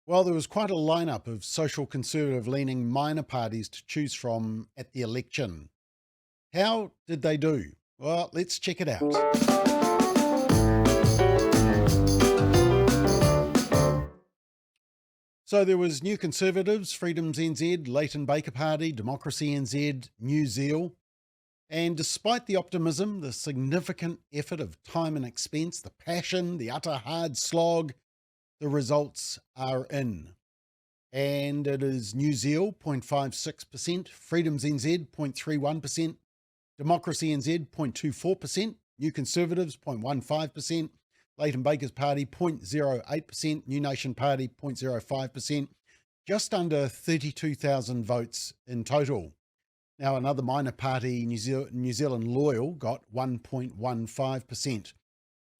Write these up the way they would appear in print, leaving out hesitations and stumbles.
Well, there was quite a lineup of social conservative leaning minor parties to choose from at the election. How did they do? Well, let's check it out. So there was New Conservatives, Freedoms NZ, Leighton Baker Party, Democracy NZ, New Zeal. And despite the optimism, the significant effort of time and expense, the passion, the utter hard slog, the results are in. And it is New Zeal 0.56%, Freedoms NZ 0.31%, Democracy NZ 0.24%, New Conservatives 0.15%, Leighton Baker's Party 0.08%, New Nation Party 0.05%, just under 32,000 votes in total. Now another minor party, New Zealand Loyal, got 1.15%.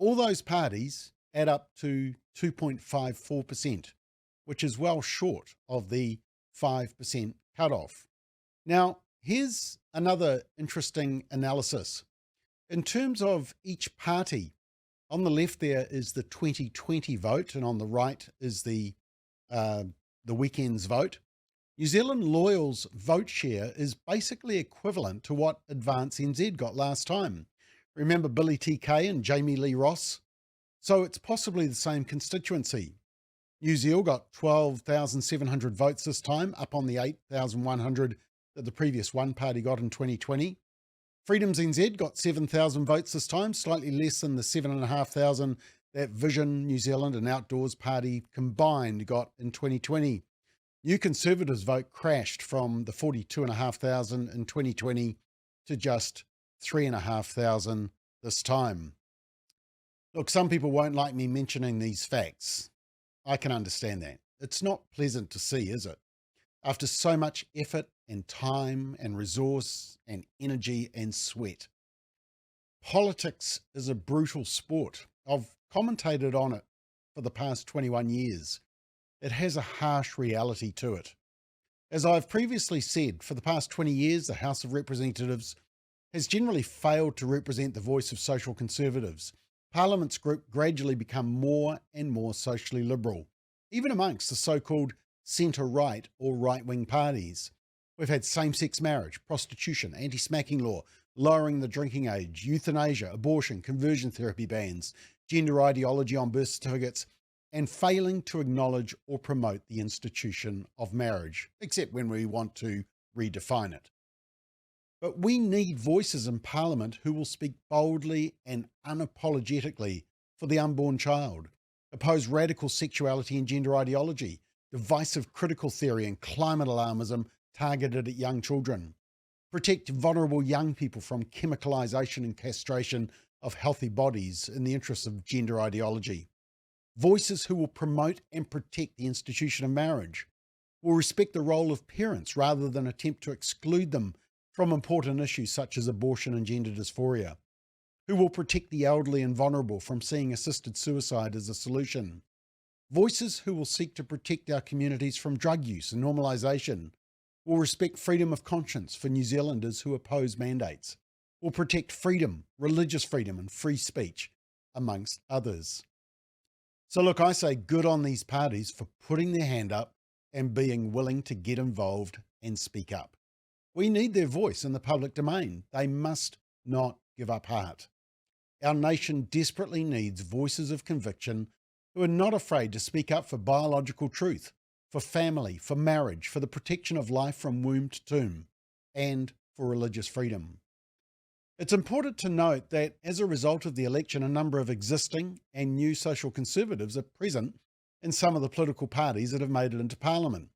All those parties add up to 2.54%, which is well short of the 5% cutoff. Now, here's another interesting analysis. In terms of each party, on the left there is the 2020 vote, and on the right is the weekend's vote. New Zealand Loyal's vote share is basically equivalent to what Advance NZ got last time. Remember Billy TK and Jamie Lee Ross? So it's possibly the same constituency. New Zealand got 12,700 votes this time, up on the 8,100 that the previous one party got in 2020. Freedoms NZ got 7,000 votes this time, slightly less than the 7,500 that Vision New Zealand and Outdoors Party combined got in 2020. New Conservatives' vote crashed from the 42,500 in 2020 to just 3,500 this time. Look, some people won't like me mentioning these facts. I can understand that. It's not pleasant to see, is it? After so much effort and time and resource and energy and sweat. Politics is a brutal sport. I've commentated on it for the past 21 years. It has a harsh reality to it. As I've previously said, for the past 20 years, the House of Representatives has generally failed to represent the voice of social conservatives. Parliament's group gradually become more and more socially liberal, even amongst the so-called centre-right or right-wing parties. We've had same-sex marriage, prostitution, anti-smacking law, lowering the drinking age, euthanasia, abortion, conversion therapy bans, gender ideology on birth certificates, and failing to acknowledge or promote the institution of marriage, except when we want to redefine it. But we need voices in Parliament who will speak boldly and unapologetically for the unborn child, oppose radical sexuality and gender ideology, divisive critical theory and climate alarmism targeted at young children, protect vulnerable young people from chemicalisation and castration of healthy bodies in the interests of gender ideology. Voices who will promote and protect the institution of marriage, will respect the role of parents rather than attempt to exclude them from important issues such as abortion and gender dysphoria, who will protect the elderly and vulnerable from seeing assisted suicide as a solution, voices who will seek to protect our communities from drug use and normalisation, will respect freedom of conscience for New Zealanders who oppose mandates, will protect freedom, religious freedom and free speech, amongst others. So look, I say good on these parties for putting their hand up and being willing to get involved and speak up. We need their voice in the public domain. They must not give up heart. Our nation desperately needs voices of conviction who are not afraid to speak up for biological truth, for family, for marriage, for the protection of life from womb to tomb, and for religious freedom. It's important to note that as a result of the election, a number of existing and new social conservatives are present in some of the political parties that have made it into Parliament.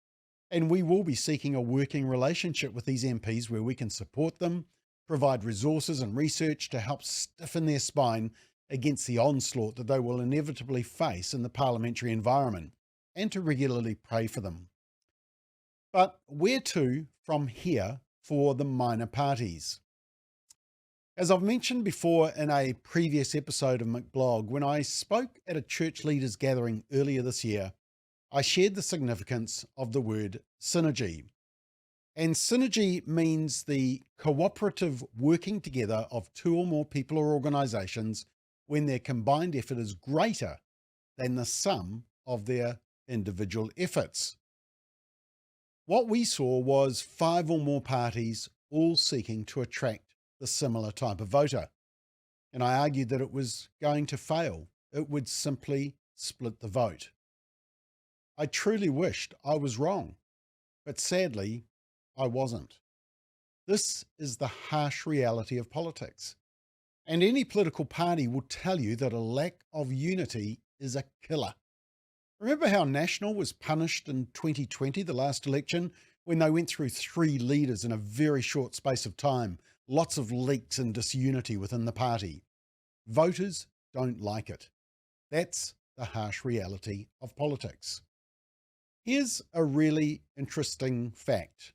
And we will be seeking a working relationship with these MPs where we can support them, provide resources and research to help stiffen their spine against the onslaught that they will inevitably face in the parliamentary environment, and to regularly pray for them. But where to from here for the minor parties? As I've mentioned before in a previous episode of McBLOG, when I spoke at a church leaders gathering earlier this year, I shared the significance of the word synergy. And synergy means the cooperative working together of two or more people or organisations when their combined effort is greater than the sum of their individual efforts. What we saw was 5 or more parties all seeking to attract the similar type of voter. And I argued that it was going to fail. It would simply split the vote. I truly wished I was wrong, but sadly, I wasn't. This is the harsh reality of politics. And any political party will tell you that a lack of unity is a killer. Remember how National was punished in 2020, the last election, when they went through 3 leaders in a very short space of time, lots of leaks and disunity within the party. Voters don't like it. That's the harsh reality of politics. Here's a really interesting fact.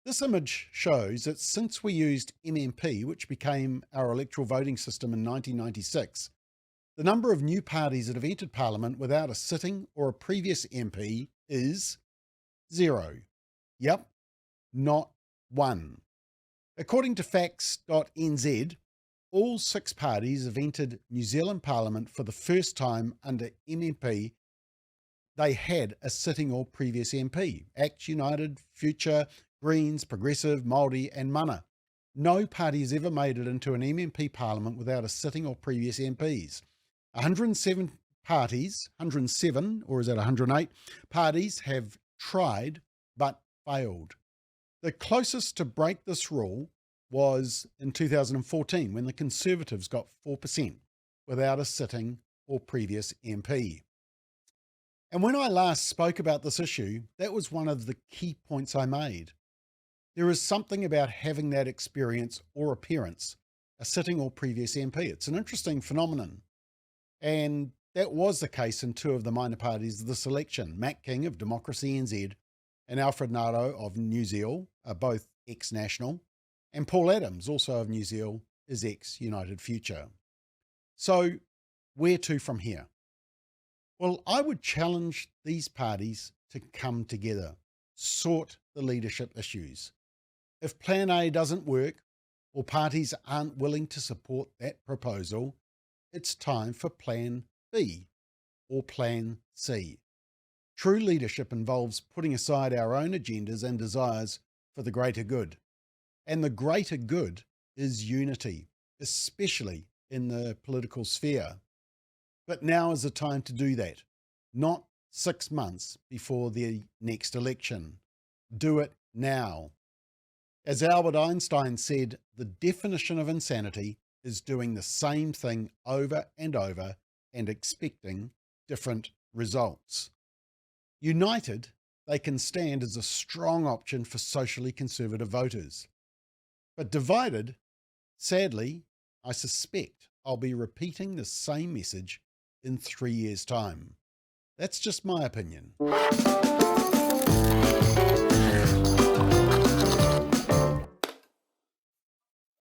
This image shows that since we used MMP, which became our electoral voting system in 1996, the number of new parties that have entered Parliament without a sitting or a previous MP is 0. Yep, not one. According to facts.nz, all 6 parties have entered New Zealand Parliament for the first time under MMP. They had a sitting or previous MP. ACT United, Future, Greens, Progressive, Māori and Mana. No party has ever made it into an MMP Parliament without a sitting or previous MPs. 107 parties, 107 or is that 108 parties have tried but failed. The closest to break this rule was in 2014 when the Conservatives got 4% without a sitting or previous MP. And when I last spoke about this issue, that was one of the key points I made. There is something about having that experience or appearance, a sitting or previous MP. It's an interesting phenomenon. And that was the case in 2 of the minor parties of this election. Matt King of Democracy NZ and Alfred Nato of New Zealand are both ex-National, and Paul Adams, also of New Zealand, is ex-United Future. So where to from here? Well, I would challenge these parties to come together, sort the leadership issues. If Plan A doesn't work, or parties aren't willing to support that proposal, it's time for Plan B or Plan C. True leadership involves putting aside our own agendas and desires for the greater good. And the greater good is unity, especially in the political sphere. But now is the time to do that, not 6 months before the next election. Do it now. As Albert Einstein said, the definition of insanity is doing the same thing over and over and expecting different results. United, they can stand as a strong option for socially conservative voters. But divided, sadly, I suspect I'll be repeating the same message in 3 years' time. That's just my opinion.